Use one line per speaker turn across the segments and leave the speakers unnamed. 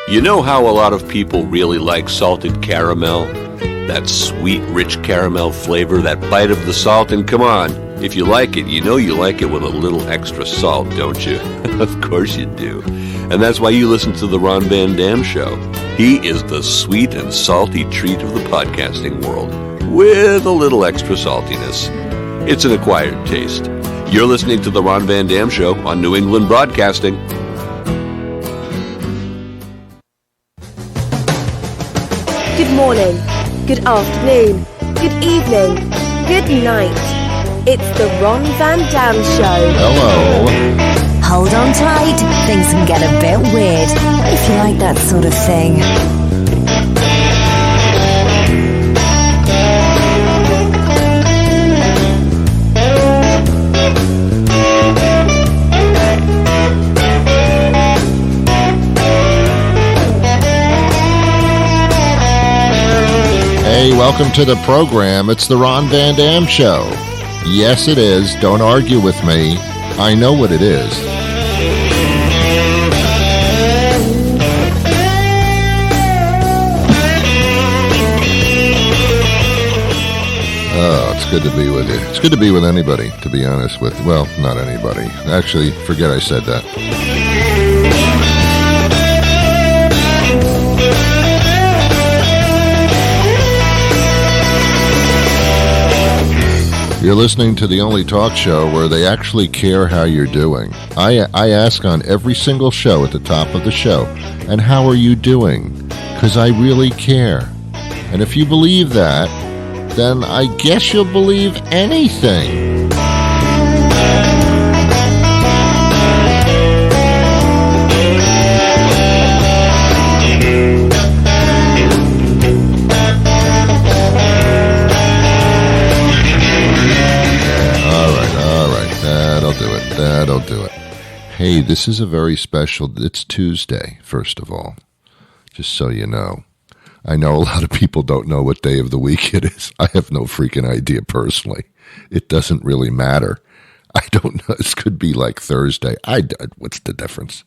You know how a lot of people really like salted caramel? That sweet, rich caramel flavor, that bite of the salt, and come on, if you like it, you know you like it with a little extra salt, don't you? Of course you do. And that's why you listen to the Ron Van Dam Show. He is the sweet and salty treat of the podcasting world, with a little extra saltiness. It's an acquired taste. You're listening to the Ron Van Dam Show on New England Broadcasting.
Good morning, good afternoon, good evening, good night. It's the Ron Van Dam Show.
Hello.
Hold on tight, things can get a bit weird, if you like that sort of thing.
Hey, welcome to the program. It's the Ron Van Dam Show. Yes, it is. Don't argue with me. I know what it is. Oh, it's good to be with you. It's good to be with anybody, to be honest with. Well, not anybody. Actually, forget I said that. You're listening to the only talk show where they actually care how you're doing. I ask on every single show at the top of the show, and how are you doing? Because I really care. And if you believe that, then I guess you'll believe anything. That'll do it. Hey, this is a very special, it's Tuesday, first of all, just so you know. I know a lot of people don't know what day of the week it is. I have no freaking idea personally. It doesn't really matter. I don't know. This could be like Thursday. What's the difference?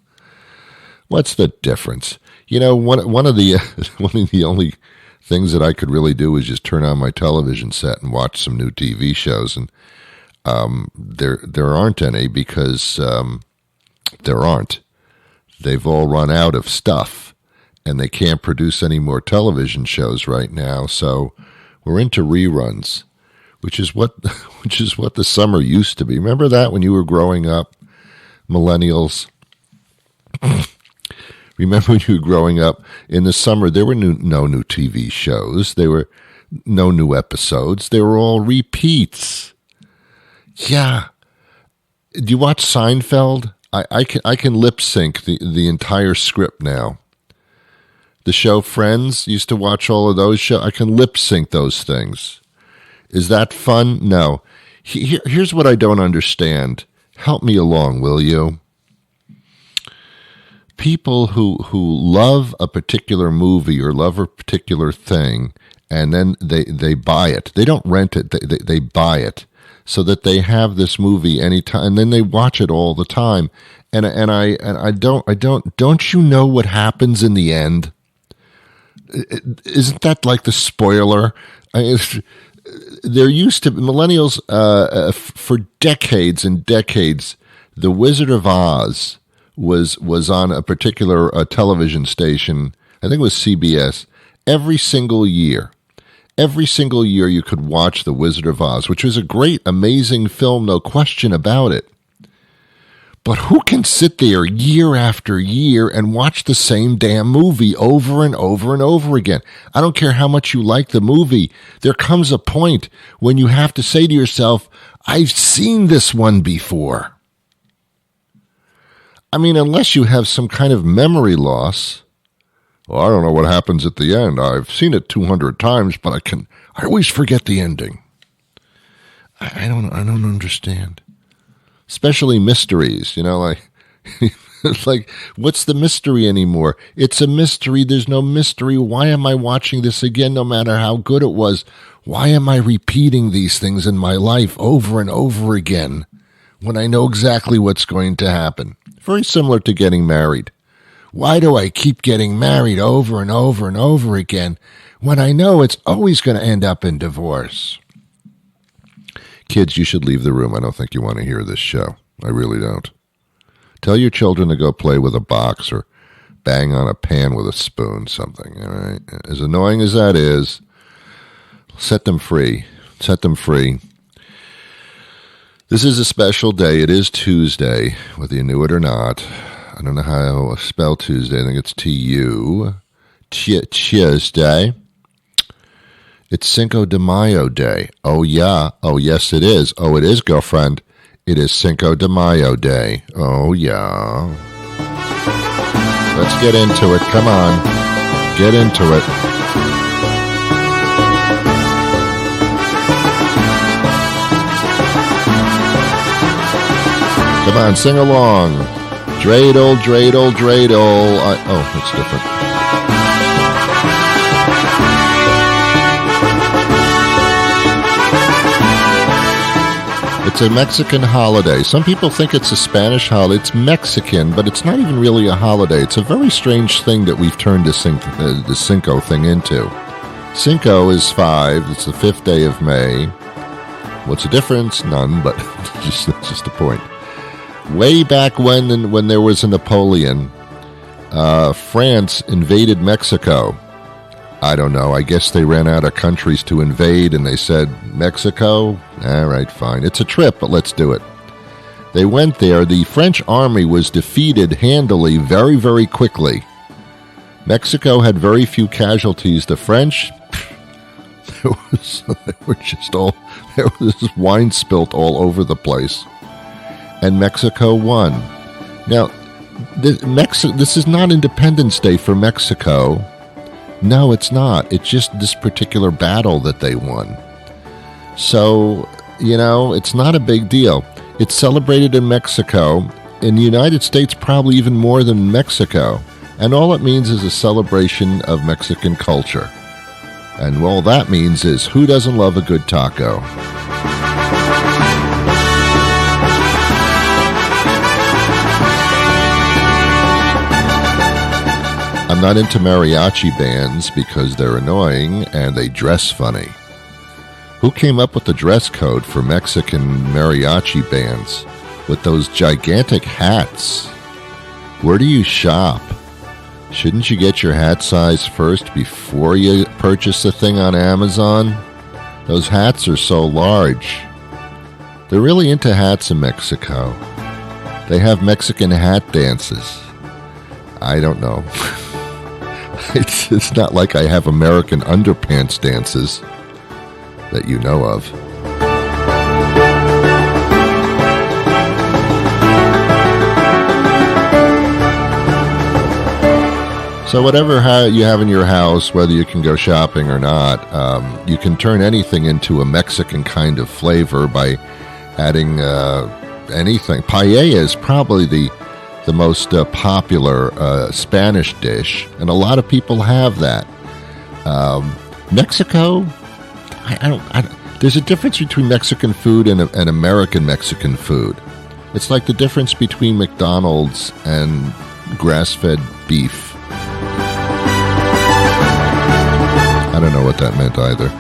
What's the difference? You know, one of the only things that I could really do is just turn on my television set and watch some new TV shows, and there aren't any because there aren't. They've all run out of stuff, and they can't produce any more television shows right now. So we're into reruns, which is what the summer used to be. Remember that when you were growing up, millennials? Remember when you were growing up in the summer? There were no new TV shows. There were no new episodes. They were all repeats. Yeah. Do you watch Seinfeld? I can lip sync the entire script now. The show Friends, used to watch all of those shows. I can lip sync those things. Is that fun? No. Here's what I don't understand. Help me along, will you? People who love a particular movie or love a particular thing, and then they buy it. They don't rent it. They buy it, so that they have this movie anytime, and then they watch it all the time. And I don't you know what happens in the end? Isn't that like the spoiler? There used to be millennials for decades and decades. The Wizard of Oz was on a particular television station. I think it was CBS. Every single year. Every single year you could watch The Wizard of Oz, which was a great, amazing film, no question about it. But who can sit there year after year and watch the same damn movie over and over and over again? I don't care how much you like the movie. There comes a point when you have to say to yourself, I've seen this one before. I mean, unless you have some kind of memory loss. Well, I don't know what happens at the end. I've seen it 200 times, but I always forget the ending. I don't understand. Especially mysteries, like, it's like, what's the mystery anymore? It's a mystery. There's no mystery. Why am I watching this again, no matter how good it was? Why am I repeating these things in my life over and over again when I know exactly what's going to happen? Very similar to getting married. Why do I keep getting married over and over and over again when I know it's always going to end up in divorce? Kids, you should leave the room. I don't think you want to hear this show. I really don't. Tell your children to go play with a box or bang on a pan with a spoon, something. All right? As annoying as that is, set them free. Set them free. This is a special day. It is Tuesday, whether you knew it or not. I don't know how to spell Tuesday. I think it's T-U. Tuesday. It's Cinco de Mayo Day. Oh, yeah. Oh, yes, it is. Oh, it is, girlfriend. It is Cinco de Mayo Day. Oh, yeah. Let's get into it. Come on. Get into it. Come on, sing along. Dreidel, dreidel, dreidel. Oh, that's different. It's a Mexican holiday. Some people think it's a Spanish holiday. It's Mexican, but it's not even really a holiday. It's a very strange thing that we've turned the Cinco thing into. Cinco is 5. It's the 5th day of May. What's the difference? None, but that's just a point. Way back when there was a Napoleon, France invaded Mexico. I don't know. I guess they ran out of countries to invade, and they said, Mexico? All right, fine. It's a trip, but let's do it. They went there. The French army was defeated handily very, very quickly. Mexico had very few casualties. The French, there was wine spilt all over the place. And Mexico won. Now, this is not Independence Day for Mexico. No, it's not. It's just this particular battle that they won. So, it's not a big deal. It's celebrated in Mexico. In the United States, probably even more than Mexico. And all it means is a celebration of Mexican culture. And all that means is, who doesn't love a good taco? I'm not into mariachi bands because they're annoying and they dress funny. Who came up with the dress code for Mexican mariachi bands with those gigantic hats? Where do you shop? Shouldn't you get your hat size first before you purchase the thing on Amazon? Those hats are so large. They're really into hats in Mexico. They have Mexican hat dances. I don't know. It's not like I have American underpants dances that you know of. So whatever you have in your house, whether you can go shopping or not, you can turn anything into a Mexican kind of flavor by adding anything. Paella is probably the most popular Spanish dish, and a lot of people have that. Mexico, there's a difference between Mexican food and American Mexican food. It's like the difference between McDonald's and grass-fed beef. I don't know what that meant either.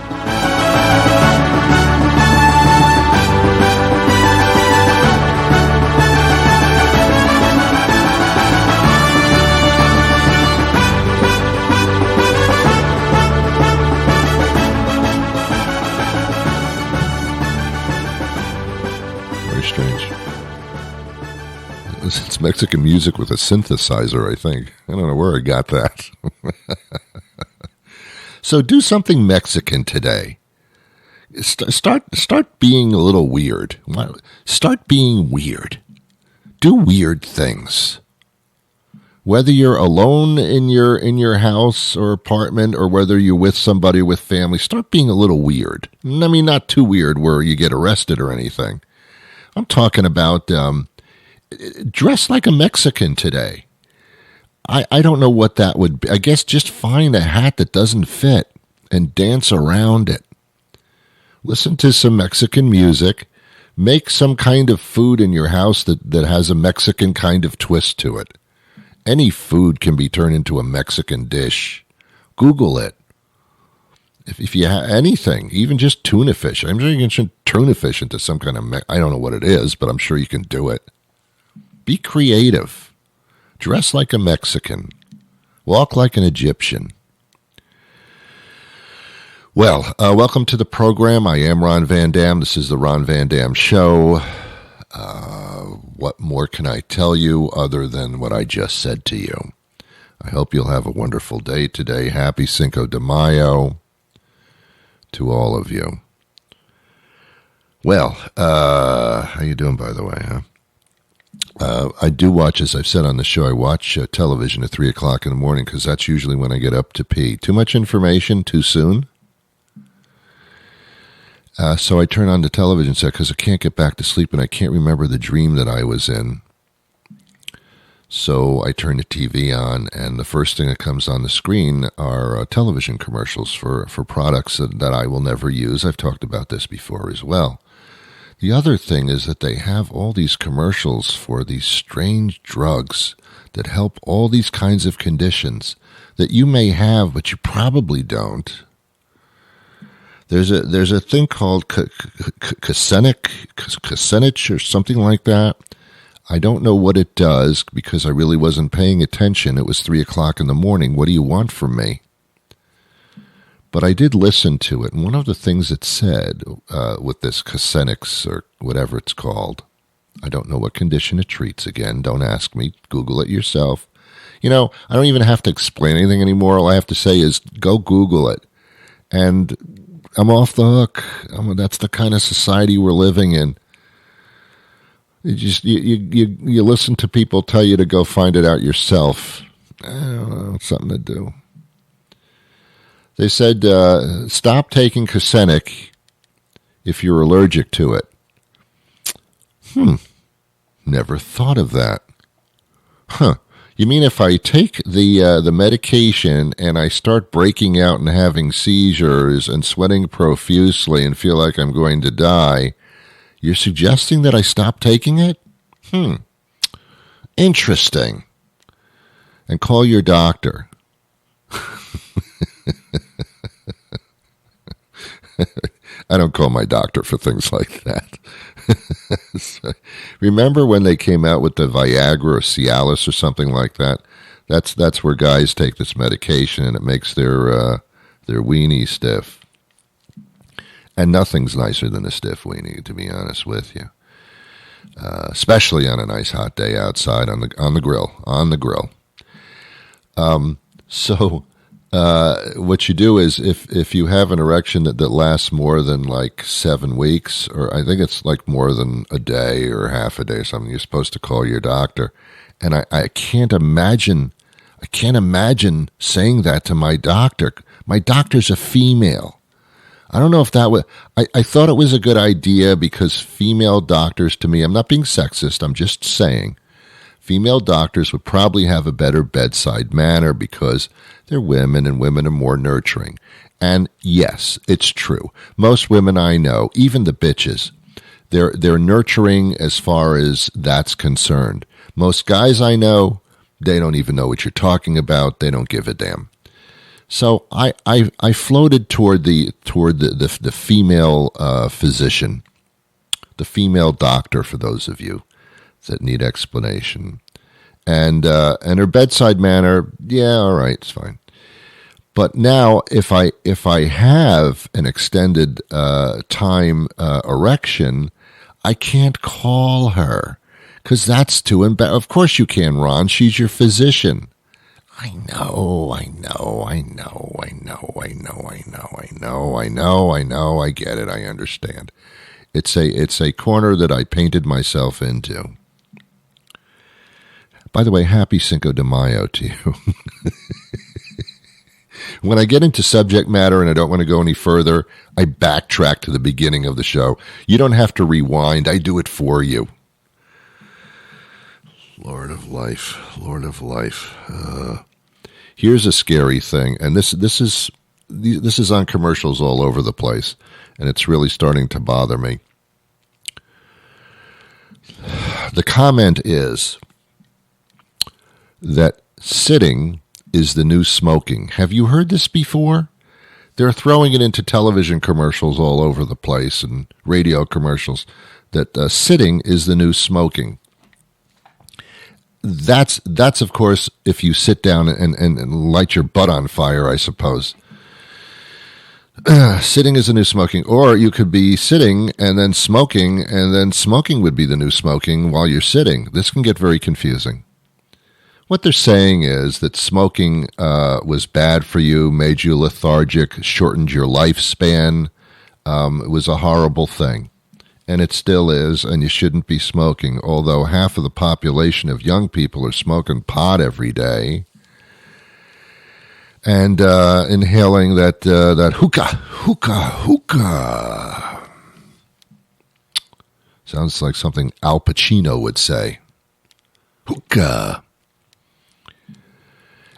Strange. It's Mexican music with a synthesizer, I think. I don't know where I got that. So do something Mexican today. Start being a little weird. Start being weird. Do weird things. Whether you're alone in your house or apartment, or whether you're with somebody with family, start being a little weird. I mean, not too weird where you get arrested or anything. I'm talking about dress like a Mexican today. I don't know what that would be. I guess just find a hat that doesn't fit and dance around it. Listen to some Mexican music. Make some kind of food in your house that has a Mexican kind of twist to it. Any food can be turned into a Mexican dish. Google it. If you have anything, even just tuna fish. I'm sure you can turn tuna fish into some kind of, I don't know what it is, but I'm sure you can do it. Be creative. Dress like a Mexican. Walk like an Egyptian. Well, welcome to the program. I am Ron Van Dam. This is the Ron Van Dam Show. What more can I tell you other than what I just said to you? I hope you'll have a wonderful day today. Happy Cinco de Mayo to all of you. Well, how you doing, by the way, huh? I do watch, as I've said on the show, I watch television at 3 o'clock in the morning because that's usually when I get up to pee. Too much information, too soon? So I turn on the television set because I can't get back to sleep and I can't remember the dream that I was in. So I turn the TV on, and the first thing that comes on the screen are television commercials for products that I will never use. I've talked about this before as well. The other thing is that they have all these commercials for these strange drugs that help all these kinds of conditions that you may have, but you probably don't. There's a thing called Casenich or something like that. I don't know what it does because I really wasn't paying attention. It was 3 o'clock in the morning. What do you want from me? But I did listen to it, and one of the things it said with this Casenix or whatever it's called, I don't know what condition it treats. Again, don't ask me. Google it yourself. You know, I don't even have to explain anything anymore. All I have to say is go Google it, and I'm off the hook. That's the kind of society we're living in. You listen to people tell you to go find it out yourself. I don't know, it's something to do. They said stop taking Casenich if you're allergic to it. Never thought of that. You mean if I take the medication and I start breaking out and having seizures and sweating profusely and feel like I'm going to die, you're suggesting that I stop taking it? Interesting. And call your doctor. I don't call my doctor for things like that. So, remember when they came out with the Viagra or Cialis or something like that? That's where guys take this medication and it makes their weenie stiff. And nothing's nicer than a stiff weenie, to be honest with you. Especially on a nice hot day outside on the grill. So what you do is if you have an erection that lasts more than like 7 weeks, or I think it's like more than a day or half a day or something, you're supposed to call your doctor. And I can't imagine saying that to my doctor. My doctor's a female. I don't know if that was, I thought it was a good idea because female doctors, to me, I'm not being sexist, I'm just saying, female doctors would probably have a better bedside manner because they're women and women are more nurturing. And yes, it's true. Most women I know, even the bitches, they're nurturing as far as that's concerned. Most guys I know, they don't even know what you're talking about. They don't give a damn. So I floated toward the female physician, the female doctor, for those of you that need explanation, and her bedside manner, yeah, all right, it's fine. But now, if I have an extended time erection, I can't call her because that's too embarrassing. Of course you can, Ron. She's your physician. I know. I get it. I understand. It's a corner that I painted myself into. By the way, happy Cinco de Mayo to you. When I get into subject matter and I don't want to go any further, I backtrack to the beginning of the show. You don't have to rewind. I do it for you. Lord of life. Here's a scary thing, and this is on commercials all over the place, and it's really starting to bother me. The comment is, that sitting is the new smoking. Have you heard this before? They're throwing it into television commercials all over the place and radio commercials that sitting is the new smoking. That's of course, if you sit down and light your butt on fire, I suppose. Sitting is the new smoking. Or you could be sitting and then smoking would be the new smoking while you're sitting. This can get very confusing. What they're saying is that smoking was bad for you, made you lethargic, shortened your lifespan. It was a horrible thing. And it still is, and you shouldn't be smoking, although half of the population of young people are smoking pot every day and inhaling that hookah. Sounds like something Al Pacino would say. Hookah.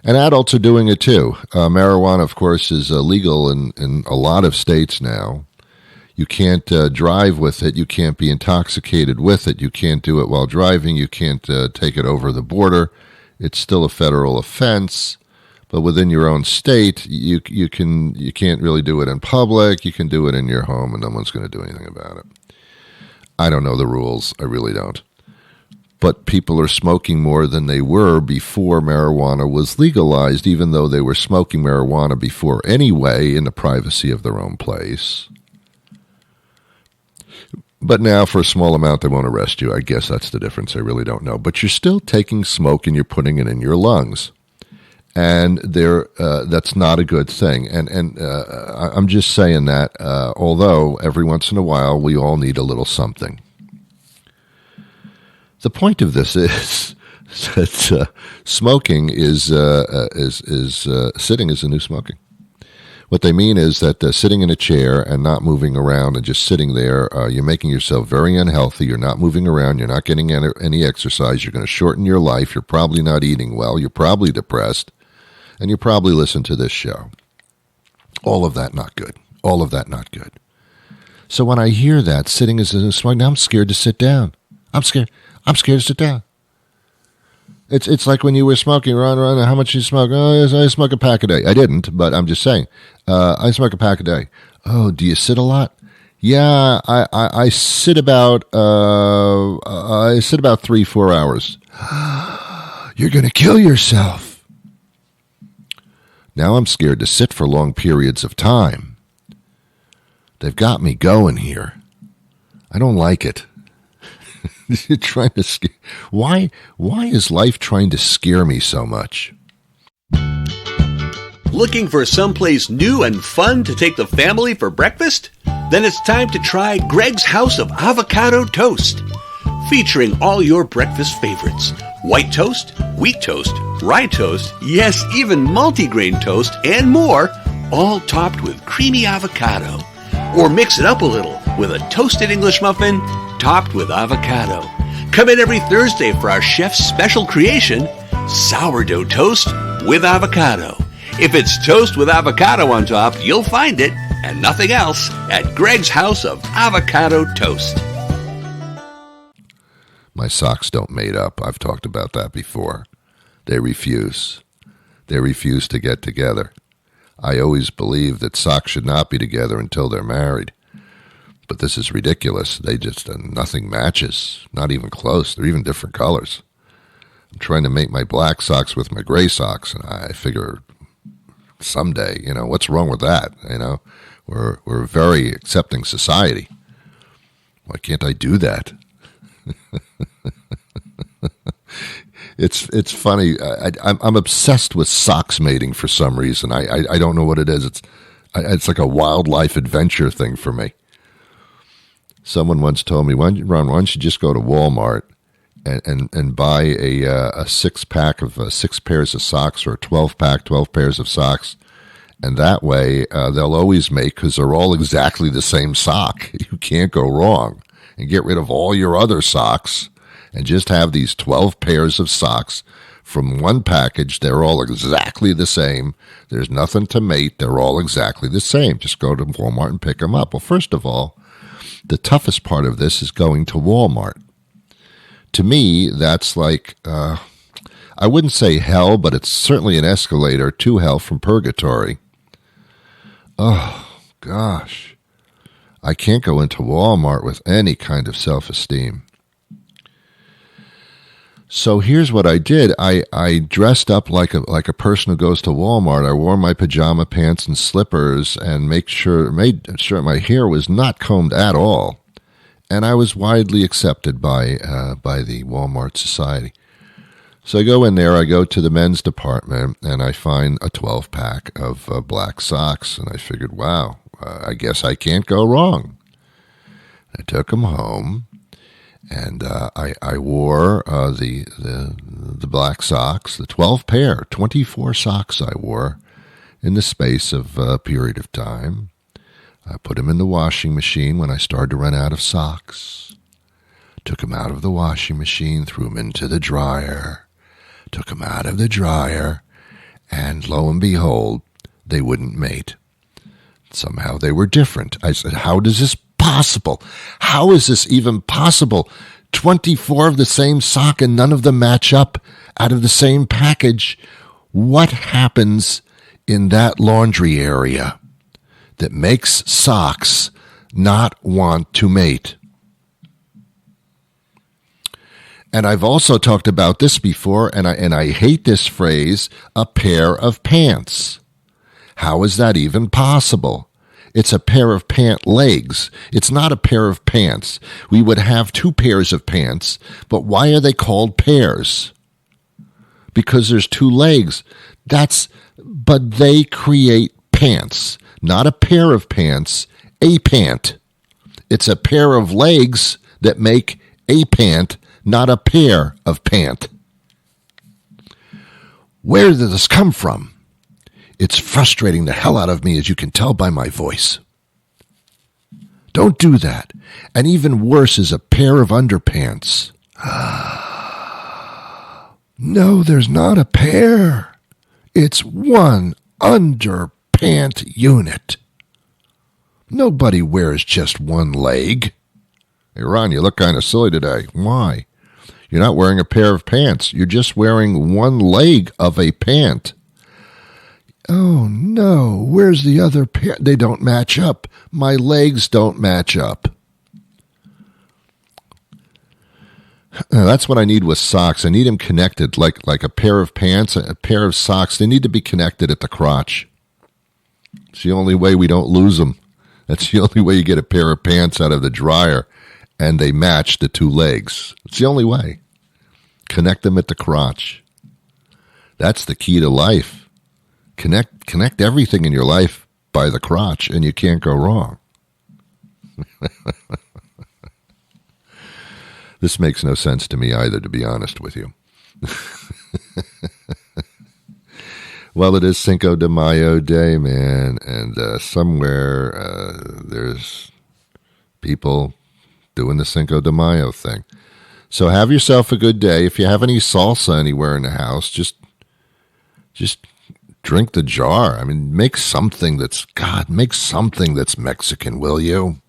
And adults are doing it too. Marijuana, of course, is legal in a lot of states now. You can't drive with it. You can't be intoxicated with it. You can't do it while driving. You can't take it over the border. It's still a federal offense. But within your own state, you can't really do it in public. You can do it in your home, and no one's going to do anything about it. I don't know the rules. I really don't. But people are smoking more than they were before marijuana was legalized, even though they were smoking marijuana before anyway in the privacy of their own place. But now, for a small amount, they won't arrest you. I guess that's the difference. I really don't know. But you're still taking smoke and you're putting it in your lungs. And that's not a good thing. And I'm just saying that, although every once in a while we all need a little something. The point of this is that smoking is sitting is the new smoking. What they mean is that sitting in a chair and not moving around and just sitting there, you're making yourself very unhealthy. You're not moving around. You're not getting any exercise. You're going to shorten your life. You're probably not eating well. You're probably depressed. And you probably listen to this show. All of that not good. All of that not good. So when I hear that, sitting is a new smoking, now I'm scared to sit down. I'm scared to sit down. It's like when you were smoking, Ron, how much you smoke? Oh, I smoke a pack a day. I didn't, but I'm just saying. I smoke a pack a day. Oh, do you sit a lot? Yeah, I sit about 3-4 hours. You're going to kill yourself. Now I'm scared to sit for long periods of time. They've got me going here. I don't like it. You're trying to scare. Why is life trying to scare me so much?
Looking for someplace new and fun to take the family for breakfast? Then it's time to try Greg's House of Avocado Toast. Featuring all your breakfast favorites. White toast, wheat toast, rye toast, yes, even multigrain toast, and more, all topped with creamy avocado. Or mix it up a little with a toasted English muffin topped with avocado. Come in every Thursday for our chef's special creation, sourdough toast with avocado. If it's toast with avocado on top, you'll find it, and nothing else, at Greg's House of Avocado Toast.
My socks don't mate up. I've talked about that before. They refuse. They refuse to get together. I always believe that socks should not be together until they're married. But this is ridiculous. They just, nothing matches. Not even close. They're even different colors. I'm trying to mate my black socks with my gray socks, and I figure someday, what's wrong with that? We're a very accepting society. Why can't I do that? It's funny. I'm obsessed with socks mating for some reason. I don't know what it is. It's like a wildlife adventure thing for me. Someone once told me, Ron, why don't you just go to Walmart and buy a 6-pack of 6 pairs of socks, or a 12-pack, 12 pairs of socks, and that way they'll always make, because they're all exactly the same sock. You can't go wrong. And get rid of all your other socks and just have these 12 pairs of socks from one package. They're all exactly the same. There's nothing to mate. They're all exactly the same. Just go to Walmart and pick them up. Well, first of all, the toughest part of this is going to Walmart. To me, that's like, I wouldn't say hell, but it's certainly an escalator to hell from purgatory. Oh, gosh. I can't go into Walmart with any kind of self-esteem. So here's what I did. I dressed up like a person who goes to Walmart. I wore my pajama pants and slippers and made sure my hair was not combed at all. And I was widely accepted by the Walmart society. So I go in there, I go to the men's department, and I find a 12-pack of black socks. And I figured, wow, I guess I can't go wrong. I took them home. And I wore the black socks, the 24 socks I wore in the space of a period of time. I put them in the washing machine when I started to run out of socks. Took them out of the washing machine, threw them into the dryer. Took them out of the dryer, and lo and behold, they wouldn't mate. Somehow they were different. I said, how does this possible? How is this even possible? 24 of the same sock and none of them match up out of the same package. What happens in that laundry area that makes socks not want to mate? And I've also talked about this before, and I hate this phrase, a pair of pants. How is that even possible? It's a pair of pant legs. It's not a pair of pants. We would have two pairs of pants, but why are they called pairs? Because there's two legs. But they create pants, not a pair of pants, a pant. It's a pair of legs that make a pant, not a pair of pant. Where did this come from? It's frustrating the hell out of me, as you can tell by my voice. Don't do that. And even worse is a pair of underpants. No, there's not a pair. It's one underpant unit. Nobody wears just one leg. Hey, Ron, you look kind of silly today. Why? You're not wearing a pair of pants. You're just wearing one leg of a pant. Oh, no, where's the other pair? They don't match up. My legs don't match up. That's what I need with socks. I need them connected, like a pair of pants, a pair of socks. They need to be connected at the crotch. It's the only way we don't lose them. That's the only way you get a pair of pants out of the dryer, and they match the two legs. It's the only way. Connect them at the crotch. That's the key to life. Connect everything in your life by the crotch, and you can't go wrong. This makes no sense to me either, to be honest with you. Well, it is Cinco de Mayo Day, man, and somewhere there's people doing the Cinco de Mayo thing. So have yourself a good day. If you have any salsa anywhere in the house, just drink the jar. I mean, make something that's Mexican, will you?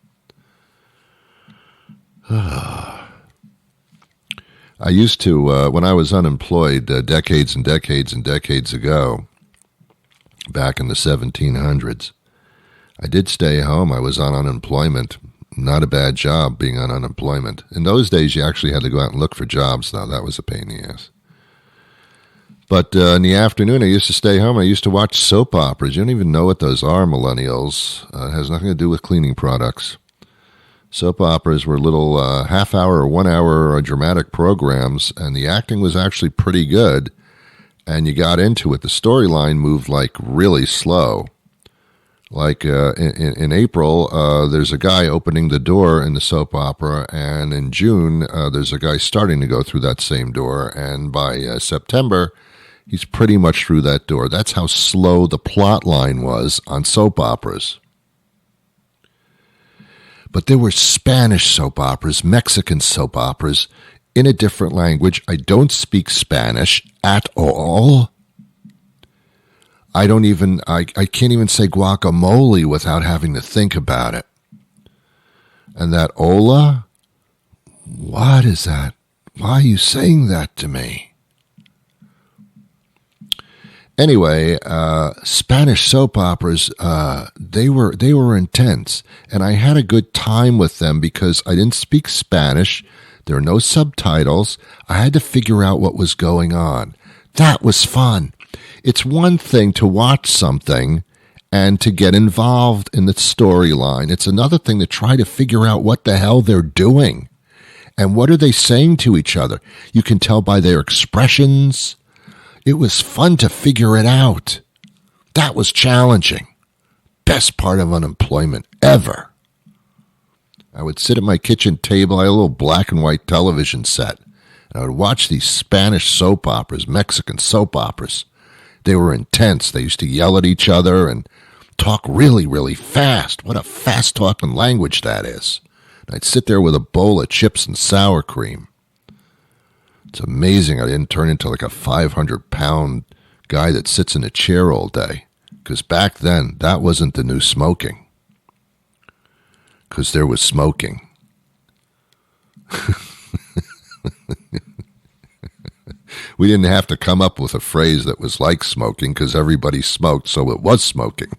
I used to, when I was unemployed decades and decades and decades ago, back in the 1700s, I did stay home. I was on unemployment. Not a bad job being on unemployment. In those days, you actually had to go out and look for jobs, though. That was a pain in the ass. But in the afternoon, I used to stay home. I used to watch soap operas. You don't even know what those are, millennials. It has nothing to do with cleaning products. Soap operas were little half-hour or one-hour dramatic programs, and the acting was actually pretty good, and you got into it. The storyline moved, really slow. In April, there's a guy opening the door in the soap opera, and in June, there's a guy starting to go through that same door, and by September, he's pretty much through that door. That's how slow the plot line was on soap operas. But there were Spanish soap operas, Mexican soap operas, in a different language. I don't speak Spanish at all. I can't even say guacamole without having to think about it. And that hola? What is that? Why are you saying that to me? Anyway, Spanish soap operas, they were intense, and I had a good time with them because I didn't speak Spanish. There were no subtitles. I had to figure out what was going on. That was fun. It's one thing to watch something and to get involved in the storyline. It's another thing to try to figure out what the hell they're doing and what are they saying to each other. You can tell by their expressions. It was fun to figure it out. That was challenging. Best part of unemployment ever. I would sit at my kitchen table. I had a little black and white television set. And I would watch these Spanish soap operas, Mexican soap operas. They were intense. They used to yell at each other and talk really, really fast. What a fast-talking language that is. And I'd sit there with a bowl of chips and sour cream. It's amazing I didn't turn into like a 500-pound guy that sits in a chair all day. Because back then, that wasn't the new smoking. Because there was smoking. We didn't have to come up with a phrase that was like smoking because everybody smoked, so it was smoking.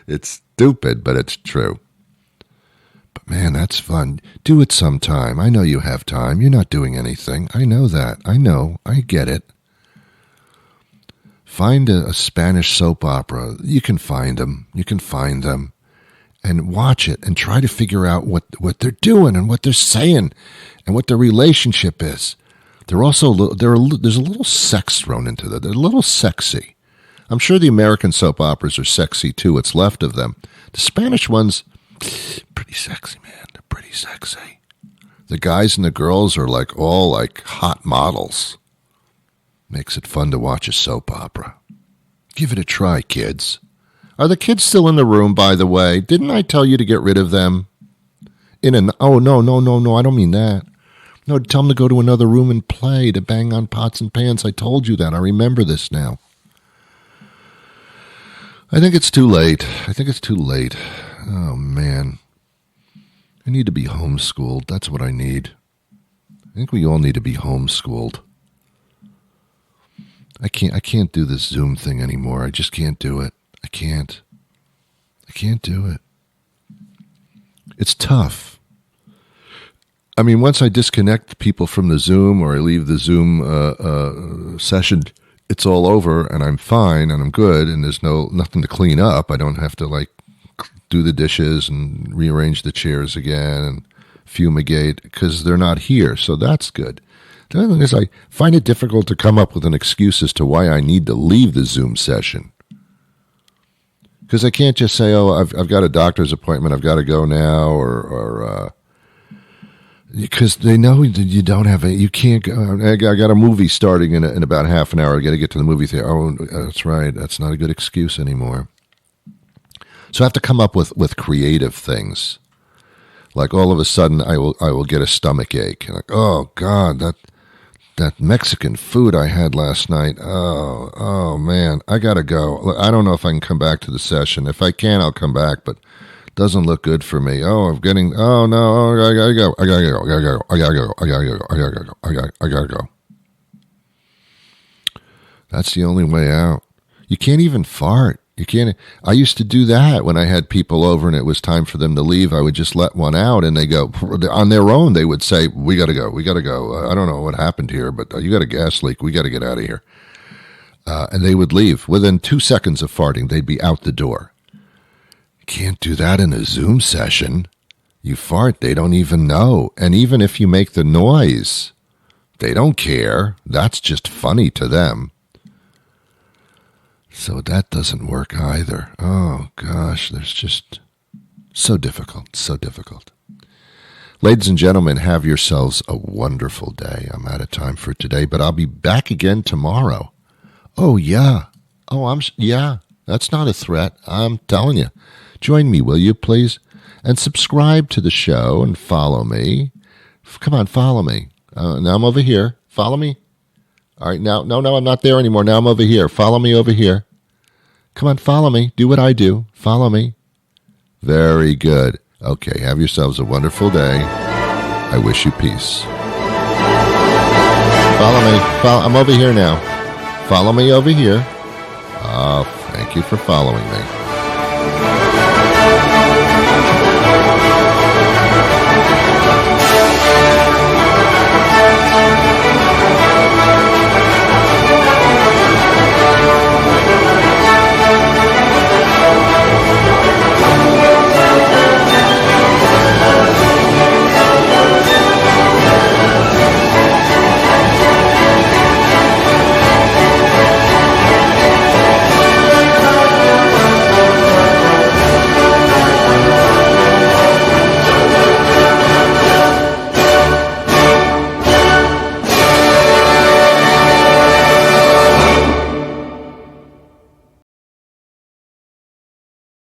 It's stupid, but it's true. But man, that's fun. Do it sometime. I know you have time. You're not doing anything. I know that. I know. I get it. Find a Spanish soap opera. You can find them. You can find them. And watch it and try to figure out what they're doing and what they're saying and what their relationship is. There's a little sex thrown into that. They're a little sexy. I'm sure the American soap operas are sexy too. What's left of them. The Spanish ones, pretty sexy, man. They're pretty sexy. The guys and the girls are all like hot models. Makes it fun to watch a soap opera. Give it a try, kids. Are the kids still in the room, by the way? Didn't I tell you to get rid of them? Oh, no, I don't mean that. No, tell them to go to another room and play, to bang on pots and pans. I told you that. I remember this now. I think it's too late. Oh, man. I need to be homeschooled. That's what I need. I think we all need to be homeschooled. I can't do this Zoom thing anymore. I just can't do it. I can't do it. It's tough. I mean, once I disconnect people from the Zoom or I leave the Zoom session, it's all over and I'm fine and I'm good and there's nothing to clean up. I don't have to do the dishes and rearrange the chairs again and fumigate because they're not here. So that's good. The other thing is I find it difficult to come up with an excuse as to why I need to leave the Zoom session. Because I can't just say, oh, I've got a doctor's appointment, I've got to go now, or because they know that you don't have you can't go. I got a movie starting in about half an hour. I got to get to the movie theater. Oh, that's right. That's not a good excuse anymore. So I have to come up with creative things. Like all of a sudden, I will get a stomach ache. Like, oh God, that Mexican food I had last night. Oh man, I gotta go. I don't know if I can come back to the session. If I can, I'll come back, but it doesn't look good for me. Oh, I gotta go. That's the only way out. You can't even fart. You can't. I used to do that when I had people over and it was time for them to leave. I would just let one out and they go on their own. They would say, we got to go. I don't know what happened here, but you got a gas leak. We got to get out of here. And they would leave. Within 2 seconds of farting, they'd be out the door. You can't do that in a Zoom session. You fart, they don't even know. And even if you make the noise, they don't care. That's just funny to them. So that doesn't work either. Oh, gosh, there's just so difficult. Ladies and gentlemen, have yourselves a wonderful day. I'm out of time for today, but I'll be back again tomorrow. Oh, yeah. Yeah, that's not a threat. I'm telling you. Join me, will you, please? And subscribe to the show and follow me. Come on, follow me. Now I'm over here. Follow me. All right, now, no, I'm not there anymore. Now I'm over here. Follow me over here. Come on, follow me. Do what I do. Follow me. Very good. Okay, have yourselves a wonderful day. I wish you peace. Follow me. I'm over here now. Follow me over here. Thank you for following me.